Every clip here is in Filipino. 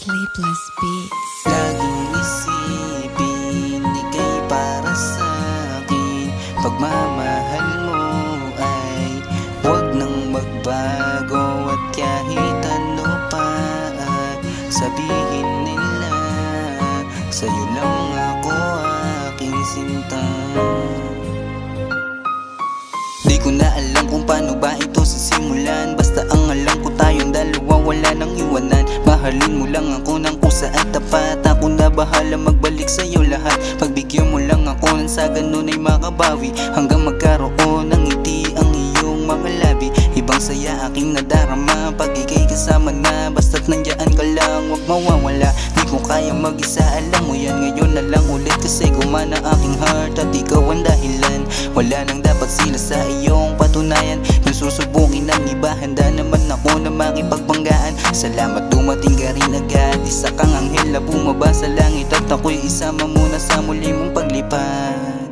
Sleepless Beats. Laging isipin, ika'y para sa'kin. Pagmamahal mo ay huwag nang magbago. At kahit ano pa sabihin nila, sa'yo lang ako aking sinta. Di ko na alam kung paano ba ito sisimulan. Basta ang alam ko tayong dalawa wala nang iwanan. Mahalin mo lang ako ng kusa at tapat. Ako na bahala magbalik sa'yo lahat. Pagbigyan mo lang ako nang sa ganun ay makabawi. Hanggang magkaroon ng ngiti ang iyong mga labi. Ibang saya aking nadarama pag ika'y kasama na. Basta't nandiyan ka lang, huwag mawawala. Di ko kaya mag-isa, alam mo yan. Ngayon na lang ulit kasi gumana aking heart. At ikaw ang dahilan. Wala nang dapat sila sa iyong patunayan. Kung susubukin ng iba, handa naman ako na makipagbanggaan. Salamat dumating ka rin agad. Isa kang anghel na bumaba sa langit. At ako'y isama muna sa muli mong paglipad.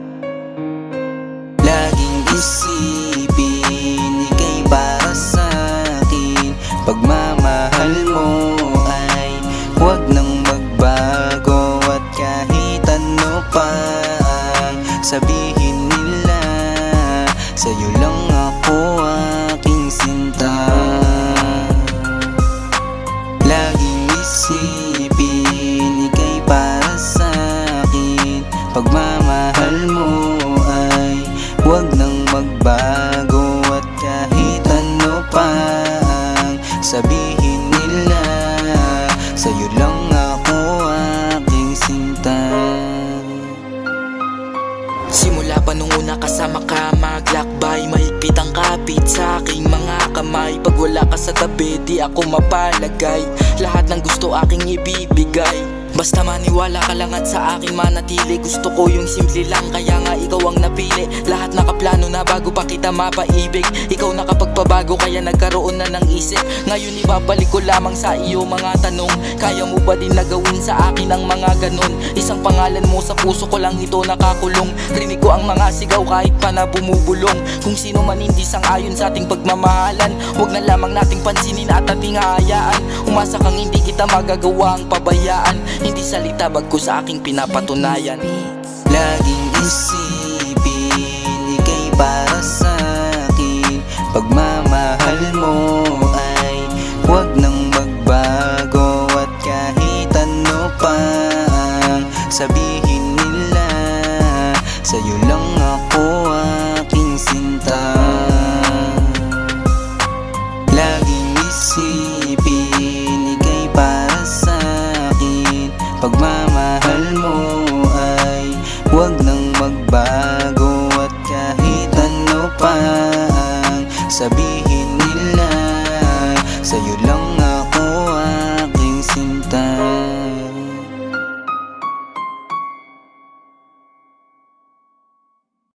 Laging isipin, ika'y para sa'kin. Pagmamahal mo ay huwag nang magbago. At kahit ano pa sabihin nila, sa'yo lang ako aking sinta. Laging isipin, ika'y para sa'kin. Pagmamahal mo ay huwag nang magbago. At kahit ano pa sabihin nila, sa'yo lang ako aking sinta. Simula pa nung una kasama ka, maglakbay. Mahigpit ang kapit sa aking mga kamay. Pag wala ka sa tabi, di ako mapalagay. Lahat ng gusto aking ibibigay. Basta maniwala ka lang at sa akin manatili. Gusto ko yung simple lang, kaya nga ikaw ang napili. Lahat nakaplano na bago pa kita mapaibig. Ikaw nakapagpabago kaya nagkaroon na ng isip. Ngayon ibabalik ko lamang sa iyo mga tanong. Kaya mo ba din na gawin sa akin ang mga ganon? Isang pangalan mo sa puso ko lang ito nakakulong. Rinig ko ang mga sigaw kahit pa na bumubulong. Kung sino man hindi sang-ayon sa ating pagmamahalan, huwag na lamang nating pansinin at ating hahayaan. Umasa kang hindi kita magagawa ang pabayaan. Hindi salita bagko sa aking pinapatunayan. Laging isipin, ika'y para sa'kin. Pagmamahal mo ay huwag nang magbago. At kahit ano pa sabihin nila, sa'yo lang ako aking sinta. Laging isipin, ika'y para sa'kin. Pagmamahal mo ay huwag nang magbago. At kahit ano pa sabihin nila, sa'yo lang